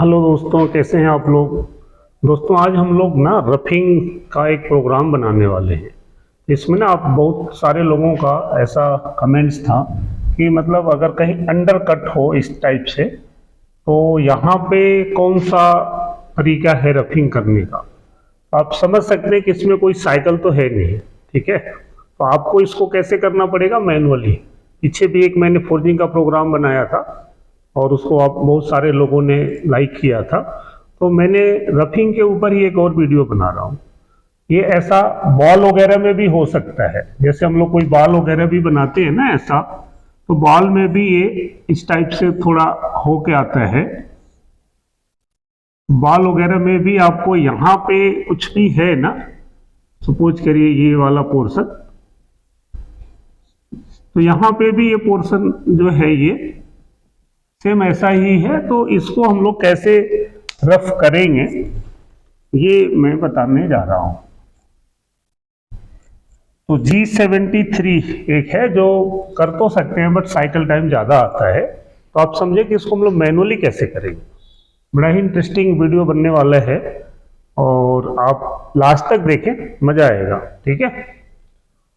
Hello दोस्तों, कैसे हैं आप लोग। दोस्तों आज हम लोग ना रफिंग का एक प्रोग्राम बनाने वाले हैं। इसमें ना आप बहुत सारे लोगों का ऐसा कमेंट्स था कि मतलब अगर कहीं अंडर कट हो इस टाइप से तो यहाँ पे कौन सा तरीका है रफिंग करने का। आप समझ सकते हैं कि इसमें कोई साइकिल तो है नहीं, ठीक है। तो आपको इसको कैसे करना पड़ेगा, मैनुअली। पीछे भी एक मैंने फोर्जिंग का प्रोग्राम बनाया था और उसको आप बहुत सारे लोगों ने लाइक किया था, तो मैंने रफिंग के ऊपर ही एक और वीडियो बना रहा हूँ। ये ऐसा बॉल वगैरह में भी हो सकता है, जैसे हम लोग कोई बॉल वगैरह भी बनाते हैं ना ऐसा, तो बॉल में भी ये इस टाइप से थोड़ा होके आता है। बॉल वगैरह में भी आपको यहाँ पे कुछ भी है ना, सपोज करिए ये वाला पोर्शन, तो यहाँ पे भी ये पोर्शन जो है ये सेम ऐसा ही है। तो इसको हम लोग कैसे रफ करेंगे ये मैं बताने जा रहा हूं। तो G73 एक है जो कर तो सकते हैं बट साइकिल टाइम ज़्यादा आता है। तो आप समझे कि इसको हम लोग मैनुअली कैसे करेंगे। बड़ा ही इंटरेस्टिंग वीडियो बनने वाला है और आप लास्ट तक देखें, मज़ा आएगा, ठीक है।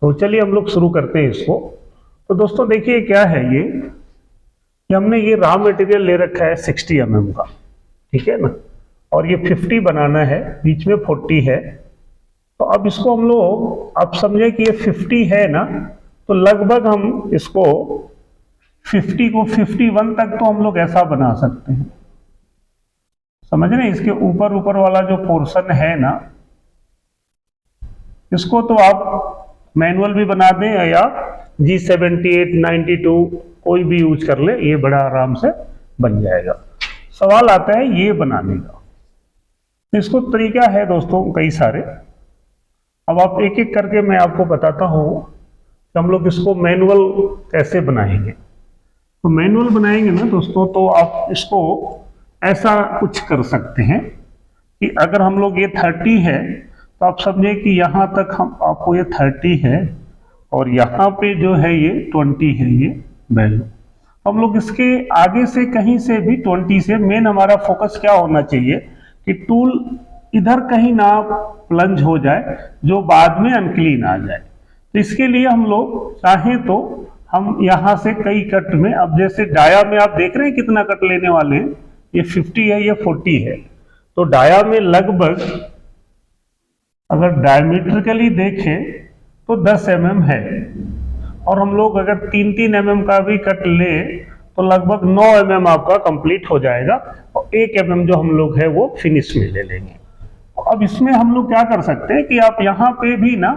तो चलिए हम लोग शुरू करते हैं इसको। तो दोस्तों देखिए क्या है ये कि हमने ये रॉ मटेरियल ले रखा है 60 mm का, ठीक है ना, और ये 50 बनाना है, बीच में 40 है। तो अब इसको हम लोग, आप समझे कि ये 50 है ना, तो लगभग हम इसको 50 को 51 तक तो हम लोग ऐसा बना सकते हैं। समझ रहे हैं, इसके ऊपर ऊपर वाला जो पोर्शन है ना, इसको तो आप मैनुअल भी बना दें या G78 92 कोई भी यूज कर ले, ये बड़ा आराम से बन जाएगा। सवाल आता है ये बनाने का, इसको तरीका है दोस्तों कई सारे। अब आप एक एक करके मैं आपको बताता हूँ कि हम लोग इसको मैनुअल कैसे बनाएंगे। तो मैनुअल बनाएंगे ना दोस्तों, तो आप इसको ऐसा कुछ कर सकते हैं कि अगर हम लोग ये 30 है तो आप समझे कि यहाँ तक हम आपको ये 30 है और यहाँ पे जो है ये 20 है ये वैल्यू। हम लोग इसके आगे से कहीं से भी 20 से, मेन हमारा फोकस क्या होना चाहिए कि टूल इधर कहीं ना प्लंज हो जाए जो बाद में अनक्लीन आ जाए। तो इसके लिए हम लोग चाहें तो हम यहाँ से कई कट में, अब जैसे डाया में आप देख रहे हैं कितना कट लेने वाले हैं, ये 50 है, ये 40 है। तो डाया में लगभग अगर डायमीट्रिकली देखें तो 10 mm है, और हम लोग अगर 3-3 mm का भी कट ले तो लगभग 9 mm आपका कंप्लीट हो जाएगा, और 1 mm जो हम लोग है वो फिनिश में ले लेंगे। अब इसमें हम लोग क्या कर सकते हैं कि आप यहाँ पे भी ना,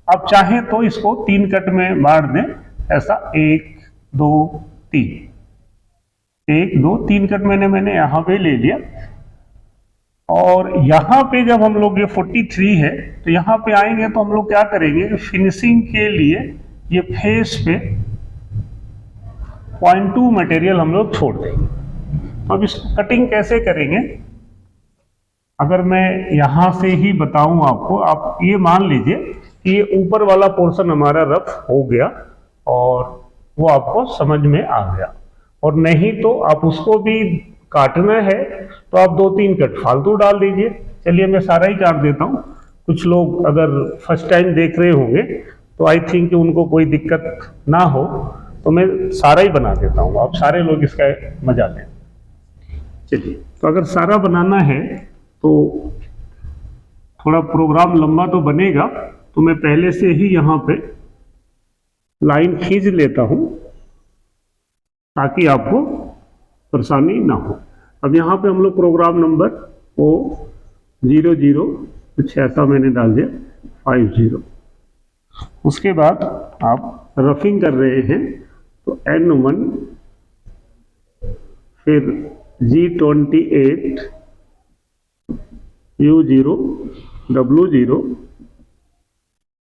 आप चाहें तो इसको 3 कट में बांट दें, ऐसा 1 2 3, 1 2 3 कट मैंने यहाँ पे ले लिया। और यहाँ पे जब हम लोग ये 43 है तो यहाँ पे आएंगे तो हम लोग क्या करेंगे, फिनिशिंग के लिए ये फेस पे 0.2 मटेरियल हम लोग छोड़ देंगे। अब इसको कटिंग कैसे करेंगे, अगर मैं यहाँ से ही बताऊं आपको, आप ये मान लीजिए कि ये ऊपर वाला पोर्शन हमारा रफ हो गया और वो आपको समझ में आ गया, और नहीं तो आप उसको भी काटना है तो आप 2-3 कट फालतू डाल दीजिए। चलिए मैं सारा ही काट देता हूँ। कुछ लोग अगर फर्स्ट टाइम देख रहे होंगे तो आई थिंक कि उनको कोई दिक्कत ना हो, तो मैं सारा ही बना देता हूँ, आप सारे लोग इसका मजा लें। चलिए, तो अगर सारा बनाना है तो थोड़ा प्रोग्राम लंबा तो बनेगा, तो मैं पहले से ही यहाँ पे लाइन खींच लेता हूँ ताकि आपको परेशानी ना हो। अब यहाँ पे हम लोग प्रोग्राम नंबर ओ 00 कुछ ऐसा मैंने डाल दिया 50। उसके बाद आप रफिंग कर रहे हैं तो N1, फिर G28 U0 W0,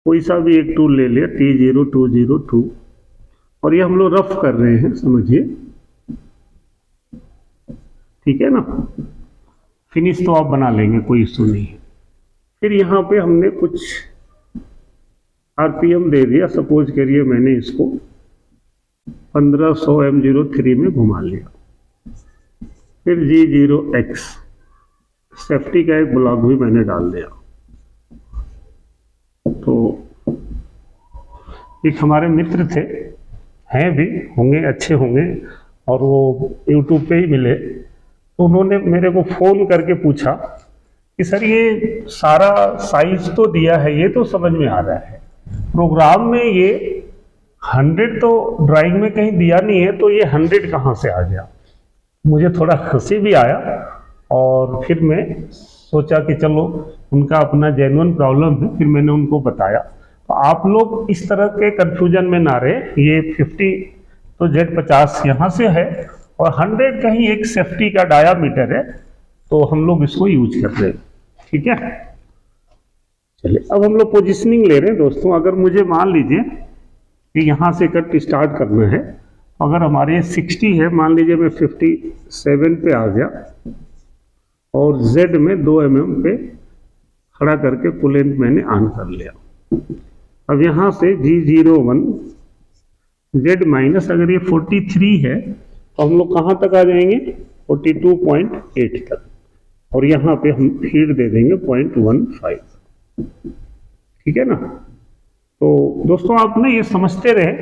कोई सा भी एक टूल ले लिया, T0202, और ये हम लोग रफ कर रहे हैं, समझिए, ठीक है ना। फिनिश तो आप बना लेंगे, कोई इशू नहीं है। फिर यहाँ पे हमने कुछ आरपीएम दे दिया, सपोज करिए मैंने इसको 1500 M03 में घुमा लिया। फिर G0X सेफ्टी का एक ब्लॉक भी मैंने डाल दिया। तो एक हमारे मित्र थे, हैं भी, होंगे, अच्छे होंगे, और वो यूट्यूब पे ही मिले, तो उन्होंने मेरे को फ़ोन करके पूछा कि सर ये सारा साइज तो दिया है, ये तो समझ में आ रहा है, प्रोग्राम में ये 100 तो ड्राइंग में कहीं दिया नहीं है, तो ये 100 कहाँ से आ गया। मुझे थोड़ा हंसी भी आया, और फिर मैं सोचा कि चलो उनका अपना जेन्युइन प्रॉब्लम है, फिर मैंने उनको बताया। तो आप लोग इस तरह के कंफ्यूजन में ना रहे, ये 50 तो Z50 यहाँ से है और 100 कहीं एक सेफ्टी का डायामीटर है, तो हम लोग इसको यूज कर रहे हैं, ठीक है। चलिए अब हम लोग पोजिशनिंग ले रहे हैं दोस्तों। अगर मुझे मान लीजिए कि यहाँ से कट स्टार्ट करना है, अगर हमारे 60 है, मान लीजिए मैं 57 पे आ गया और Z में 2 mm पे खड़ा करके कूलेंट मैंने ऑन कर लिया। अब यहाँ से G01 Z माइनस, अगर ये 43 है तो हम लोग कहाँ तक आ जाएंगे, 42.8 तक, और यहाँ पे हम फीड दे देंगे 0.15, ठीक है ना। तो दोस्तों आप ना ये समझते रहे,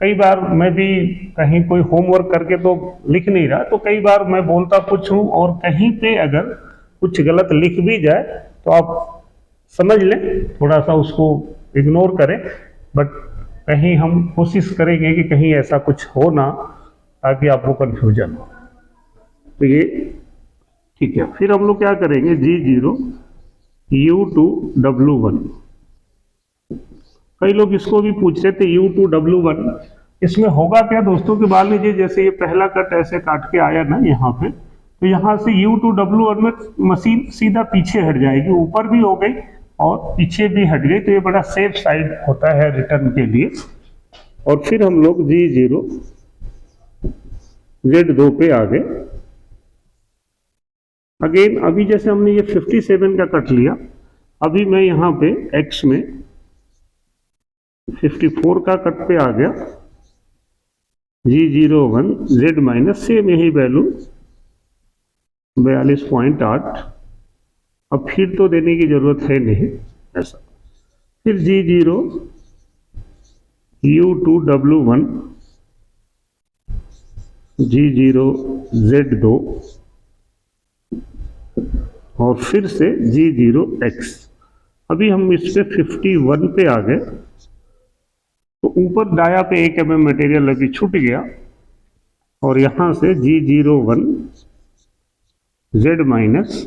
कई बार मैं भी कहीं कोई होमवर्क करके तो लिख नहीं रहा, तो कई बार मैं बोलता कुछ हूँ और कहीं पे अगर कुछ गलत लिख भी जाए तो आप समझ लें, थोड़ा सा उसको इग्नोर करें, बट कहीं हम कोशिश करेंगे कि कहीं ऐसा कुछ हो ना, ताकि आपको कन्फ्यूजन हो। तो ये ठीक है। फिर हम लोग क्या करेंगे, G0 U2W1। कई लोग इसको भी पूछ रहे थे U2W1, इसमें होगा क्या दोस्तों कि मान लीजिए जैसे ये पहला कट ऐसे काट के आया ना यहाँ पे, तो यहाँ से U2W1 में मशीन सीधा पीछे हट जाएगी, ऊपर भी हो गई और पीछे भी हट गई, तो ये बड़ा सेफ साइड होता है रिटर्न के लिए। और फिर हम लोग G0 Z2 पे आ गए। अगेन अभी जैसे हमने ये 57 का कट लिया, अभी मैं यहाँ पे X में 54 का कट पे आ गया, G01 Z माइनस, सेम यही वैल्यू 42.8। अब फिर तो देने की जरूरत है नहीं ऐसा। फिर G0 U2W1 G0 Z2 और फिर से G0X। अभी हम इस पे 51 पे आ गए, तो ऊपर दाया पे 1 mm मटेरियल अभी छूट गया, और यहां से G01 Z माइनस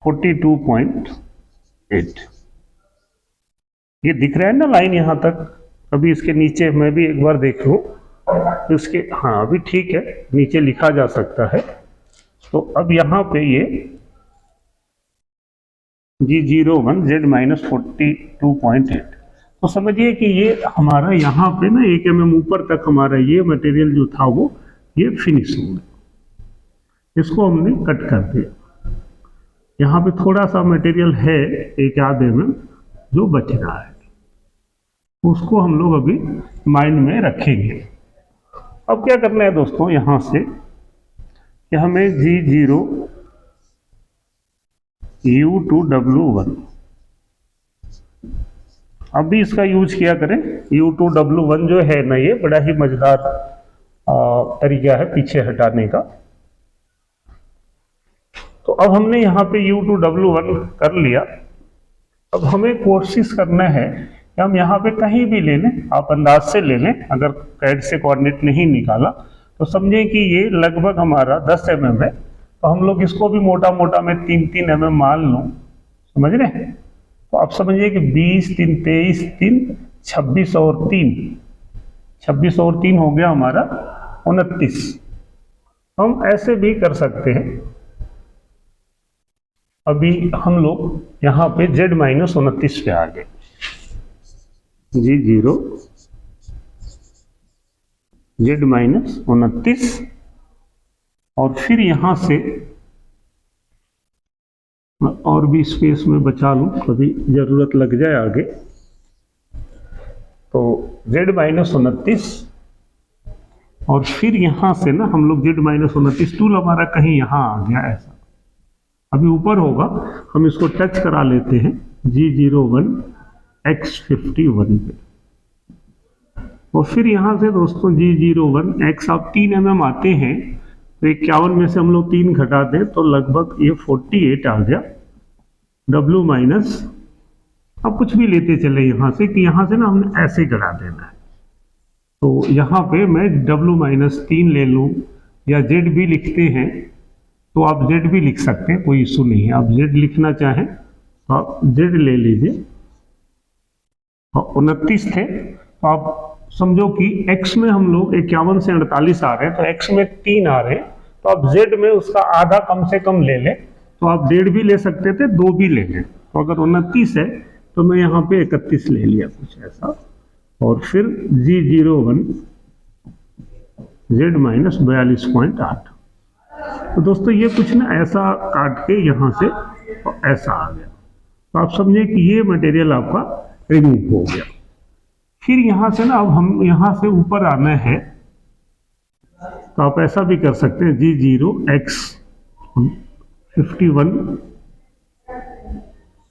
42.8, ये दिख रहा है ना लाइन यहां तक। अभी इसके नीचे मैं भी एक बार देख लूं, इसके, हाँ अभी ठीक है, नीचे लिखा जा सकता है। तो अब यहाँ पे ये G01 Z माइनस 42.8, तो समझिए कि ये हमारा यहाँ पे ना 1 mm ऊपर तक हमारा ये मटेरियल जो था वो ये फिनिश हो गया। इसको हमने कट कर दिया। यहाँ पे थोड़ा सा मटेरियल है 1 आध mm जो बच रहा है, उसको हम लोग अभी माइंड में रखेंगे। अब क्या करना है दोस्तों, यहाँ से कि हमें G0 U2W1 अभी इसका यूज किया करें। U2W1 जो है ना, ये बड़ा ही मजेदार तरीका है पीछे हटाने का। तो अब हमने यहाँ पे U2W1 कर लिया। अब हमें कोशिश करना है कि हम यहाँ पे कहीं भी ले लें, आप अंदाज से ले लें। अगर कैड से कोऑर्डिनेट नहीं निकाला तो समझें कि ये लगभग हमारा 10 mm है, तो हम लोग इसको भी मोटा मोटा मैं 3-3 mm मान लूँ, समझ रहे हैं। तो आप समझिए कि 20, 3, 23, 3, 26 और 3, 26 और 3 हो गया हमारा 29। हम ऐसे भी कर सकते हैं। अभी हम लोग यहाँ पे Z माइनस 29 पे आ गए, G0 Z माइनस 29, और फिर यहां से और भी स्पेस में बचा लूं, कभी जरूरत लग जाए आगे। तो Z माइनस 29 और फिर यहाँ से ना हम लोग Z-29 टूल हमारा कहीं यहाँ आ गया ऐसा, अभी ऊपर होगा, हम इसको टच करा लेते हैं G01 X51 पे। और फिर यहाँ से दोस्तों G01 X आप 3 mm आते हैं तो 51 में से हम लोग 3 घटा दें तो लगभग ये 48 आ गया। W माइनस, अब कुछ भी लेते चले यहाँ से कि यहाँ से ना हमने ऐसे घटा देना है, तो यहाँ पे मैं W-3 ले लूँ या Z भी लिखते हैं तो आप Z भी लिख सकते हैं, कोई इशू नहीं है। आप Z लिखना चाहें तो आप Z ले लीजिए। 29 थे तो आप समझो कि X में हम लोग 51 से 48 आ रहे हैं, तो X में 3 आ रहे हैं, तो आप Z में उसका आधा कम से कम ले लें, तो आप 1.5 भी ले सकते थे, 2 भी ले लें। तो अगर 29 है तो मैं यहाँ पे 31 ले लिया कुछ ऐसा, और फिर G01 Z-42.8। तो दोस्तों ये कुछ ना ऐसा काट के यहाँ से तो ऐसा आ गया, तो आप समझे कि ये मटेरियल आपका रिमूव हो गया। फिर यहाँ से ना अब हम यहाँ से ऊपर आना है, तो आप ऐसा भी कर सकते हैं G0X51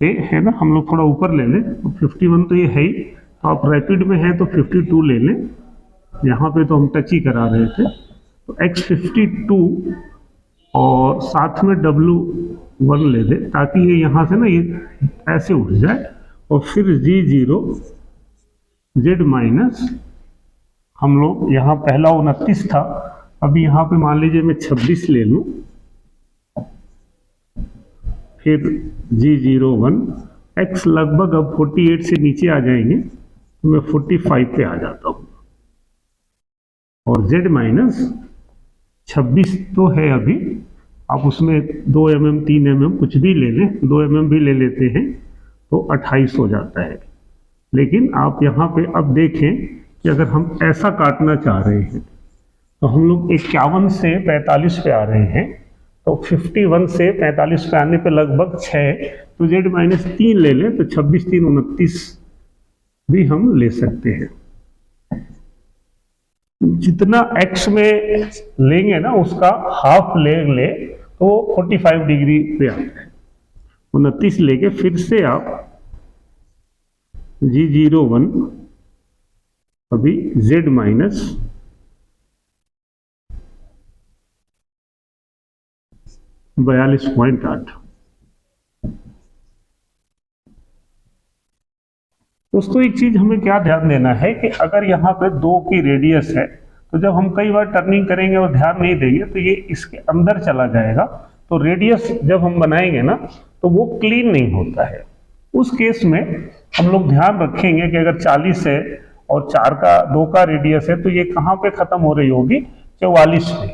पे है ना, हम लोग थोड़ा ऊपर ले लें, 51 तो ये है ही, तो आप रैपिड में हैं तो 52 ले लें, यहाँ पे तो हम टच ही करा रहे थे, तो X52 और साथ में W1 ले लें ताकि ये यहाँ से ना ये ऐसे उठ जाए। और फिर G0 Z- हम लोग यहाँ पहला 29 था, अभी यहाँ पे मान लीजिए मैं 26 ले लूँ, फिर G01 X लगभग अब 48 से नीचे आ जाएंगे तो मैं 45 पे आ जाता हूँ, और Z- 26 तो है अभी, आप उसमें 2 mm 3 mm कुछ भी ले लें, 2 mm भी ले लेते हैं तो 28 हो जाता है। लेकिन आप यहाँ पे अब देखें कि अगर हम ऐसा काटना चाह रहे हैं तो हम लोग 51 से 45 पे आ रहे हैं, तो 51 से 45 पे आने पे लगभग 6, तो Z-3 ले लें तो 26 3 29 भी हम ले सकते हैं। जितना X में लेंगे ना उसका हाफ ले तो 45 डिग्री पे आता है। 29 लेके फिर से आप G01 अभी Z- 42.8। दोस्तों एक चीज हमें क्या ध्यान देना है कि अगर यहाँ पे 2 की रेडियस है तो जब हम कई बार टर्निंग करेंगे और ध्यान नहीं देंगे तो ये इसके अंदर चला जाएगा, तो रेडियस जब हम बनाएंगे ना तो वो क्लीन नहीं होता है। उस केस में हम लोग ध्यान रखेंगे कि अगर 40 है और 2 का रेडियस है तो ये कहाँ पे खत्म हो रही होगी, 44 पे।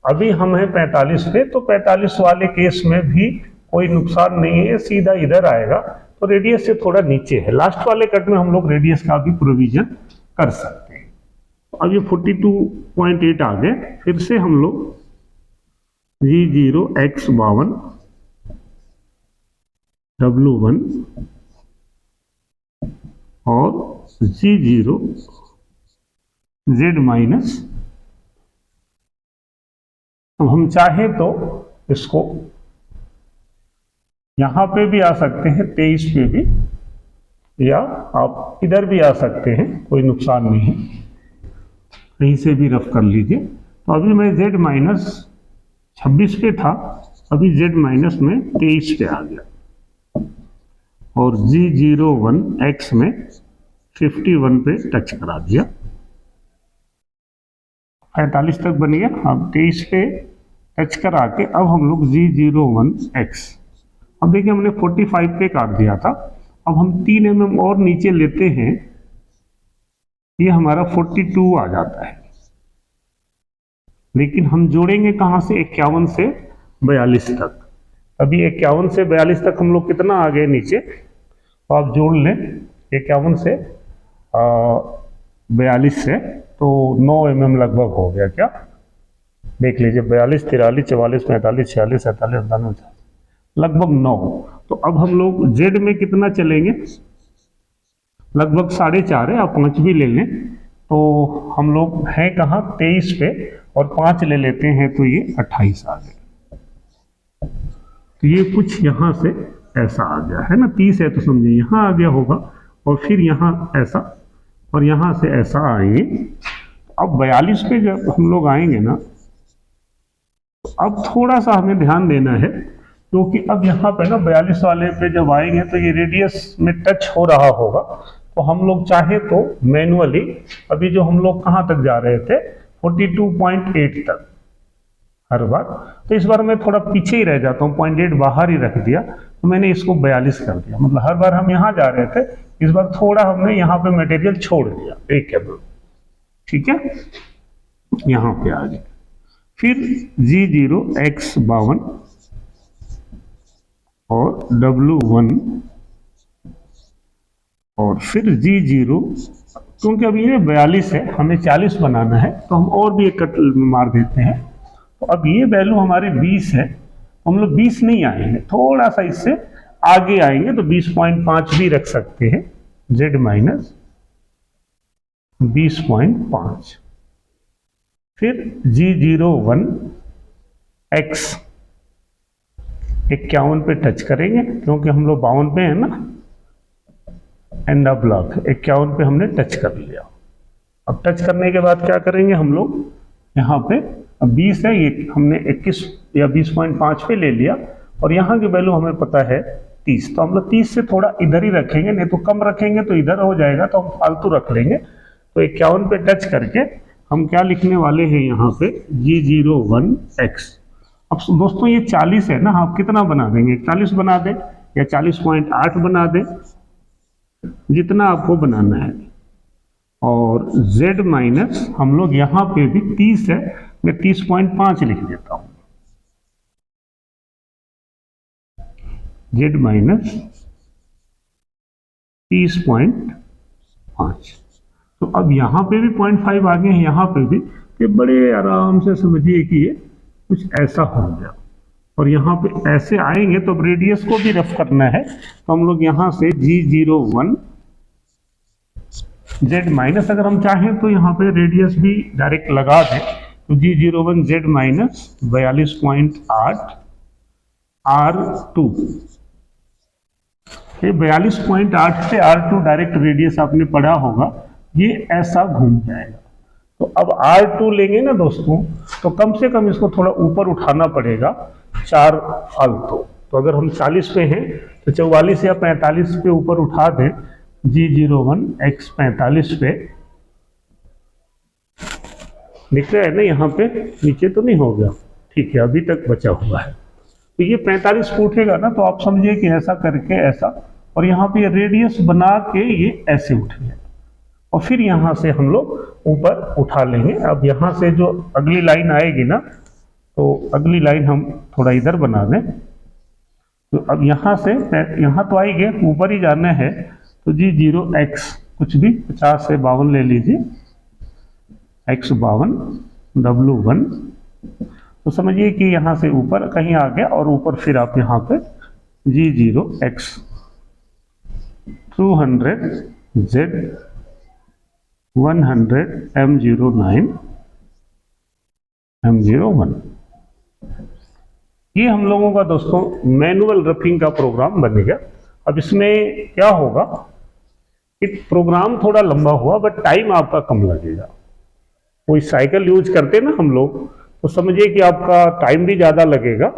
अभी हम हैं 45 पे, तो 45 वाले केस में भी कोई नुकसान नहीं है, सीधा इधर आएगा, तो रेडियस से थोड़ा नीचे है। लास्ट वाले कट में हम लोग रेडियस का भी प्रोविजन कर सकते हैं। तो अब ये 42.8 आ गए, फिर से हम लोग G0X52 W1 और G0 Z-, अब हम चाहें तो इसको यहाँ पे भी आ सकते हैं 23 पे भी, या आप इधर भी आ सकते हैं, कोई नुकसान नहीं, कहीं से भी रफ कर लीजिए। तो अभी मैं Z- 26 पे था, अभी Z- में 23 पे आ गया, और G01 X में 51 पे टच करा दिया, 45 तक बन गया। अब 23 पे टच करा के अब हम लोग G01 X, अब देखिए हमने 45 पे काट दिया था, अब हम 3 mm और नीचे लेते हैं, ये हमारा 42 आ जाता है। लेकिन हम जोड़ेंगे कहाँ से, 51 से 42 तक। अभी 51 से 42 तक हम लोग कितना आ गए नीचे, तो आप जोड़ लें 51 से 42 से, तो 9 mm लगभग हो गया। क्या देख लीजिए, 42 43 44 45 46 47 48 लगभग 9। तो अब हम लोग Z में कितना चलेंगे, लगभग 4.5 है, आप 5 भी ले लें, तो हम लोग हैं कहाँ 23 पे, और 5 ले लेते हैं तो ये 28 आ गया। तो ये कुछ यहाँ से ऐसा आ गया है ना, 30 है तो समझिए यहाँ आ गया होगा, और फिर यहाँ ऐसा, और यहाँ से ऐसा आएंगे। अब 42 पे जब हम लोग आएंगे ना, तो अब थोड़ा सा हमें ध्यान देना है, क्योंकि अब यहाँ पे ना 42 वाले पे जब आएंगे तो ये रेडियस में टच हो रहा होगा। तो हम लोग चाहे तो मैनुअली, अभी जो हम लोग कहाँ तक जा रहे थे 42.8 तक हर बार, तो इस बार मैं थोड़ा पीछे ही रह जाता हूँ, 0.8 बाहर ही रख दिया, तो मैंने इसको 42 कर दिया। मतलब हर बार हम यहाँ जा रहे थे, इस बार थोड़ा हमने यहाँ पे मटेरियल छोड़ दिया एक केबल, ठीक है, यहाँ पे आ गए। फिर G0 X52 और W1, और फिर G0, क्योंकि अभी ये 42 है, हमें 40 बनाना है, तो हम और भी एक कट मार देते हैं। तो अब ये वैल्यू हमारे 20 है, हम लोग 20 नहीं आएंगे, थोड़ा सा इससे आगे आएंगे, तो 20.5 भी रख सकते हैं, Z माइनस 20.5। फिर G01 X 51 पे टच करेंगे, क्योंकि हम लोग 52 पे हैं ना, एंड ऑफ ब्लॉक 51 पे हमने टच कर लिया। अब टच करने के बाद क्या करेंगे हम लोग, यहाँ पे अब 20 है, ये हमने 21 या 20.5 पे ले लिया, और यहाँ की वैल्यू हमें पता है 30, तो हम लोग 30 से थोड़ा इधर ही रखेंगे, नहीं तो कम रखेंगे तो इधर हो जाएगा, तो हम फालतू रख लेंगे। तो 51 पे टच करके हम क्या लिखने वाले हैं यहाँ पे, G01 X। अब दोस्तों ये 40 है ना, आप कितना बना देंगे, 41 बना दें या 40.8 बना दें, जितना आपको बनाना है। और Z माइनस हम लोग यहाँ पे भी 30 है, मैं 30.5 लिख देता हूँ, Z माइनस 30.5। तो अब यहाँ पे भी 0.5 आ गए हैं, यहाँ पे भी, कि बड़े आराम से समझिए कि ये कुछ ऐसा हो गया, और यहाँ पे ऐसे आएंगे तो अब रेडियस को भी रफ करना है, तो हम लोग यहाँ से G01 Z माइनस, अगर हम चाहें तो यहाँ पे रेडियस भी डायरेक्ट लगा दें, तो G01 Z माइनस 42.8 R2, ये 42.8 से R2 डायरेक्ट रेडियस आपने पढ़ा होगा, ये ऐसा घूम जाएगा। तो अब R2 लेंगे ना दोस्तों, तो कम से कम इसको थोड़ा ऊपर उठाना पड़ेगा 4 फालतू। तो अगर हम 40 पे हैं तो 44 या 45 पे ऊपर उठा दें, G01 X 45 पे दिख रहा है ना, यहाँ पे नीचे तो नहीं हो गया, ठीक है, अभी तक बचा हुआ है। तो ये 45 पे उठेगा ना, तो आप समझिए कि ऐसा करके ऐसा, और यहाँ पे रेडियस बना के ये ऐसे उठेगा, और फिर यहाँ से हम लोग ऊपर उठा लेंगे। अब यहाँ से जो अगली लाइन आएगी ना, तो अगली लाइन हम थोड़ा इधर बना दें। तो अब यहाँ से यहाँ तो आएंगे, ऊपर ही जाना है, तो G0 X कुछ भी 50 से 52 ले लीजिए, X52 W1, तो समझिए कि यहाँ से ऊपर कहीं आ गया, और ऊपर फिर आप यहाँ पे G0 X 200 Z 100 M09 M01। ये हम लोगों का दोस्तों मैनुअल रफिंग का प्रोग्राम बन गया। अब इसमें क्या होगा कि प्रोग्राम थोड़ा लंबा हुआ, बट टाइम आपका कम लगेगा। कोई साइकिल यूज करते ना हम लोग, तो समझिए कि आपका टाइम भी ज़्यादा लगेगा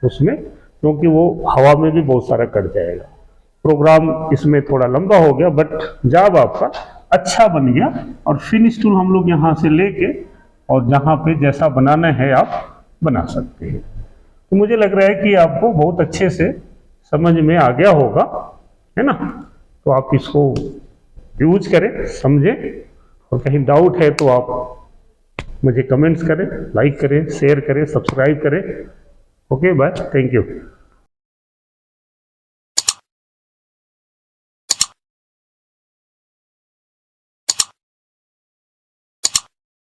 उसमें, क्योंकि वो हवा में भी बहुत सारा कट जाएगा। प्रोग्राम इसमें थोड़ा लंबा हो गया, बट जॉब आपका अच्छा बन गया। और फिनिश टूल हम लोग यहाँ से लेके, और जहाँ पे जैसा बनाना है आप बना सकते हैं। तो मुझे लग रहा है कि आपको बहुत अच्छे से समझ में आ गया होगा, है ना। तो आप इसको यूज करें, समझें, और कहीं डाउट है तो आप मुझे कमेंट्स करें, लाइक करें, शेयर करें, सब्सक्राइब करें। Okay, bye, thank you.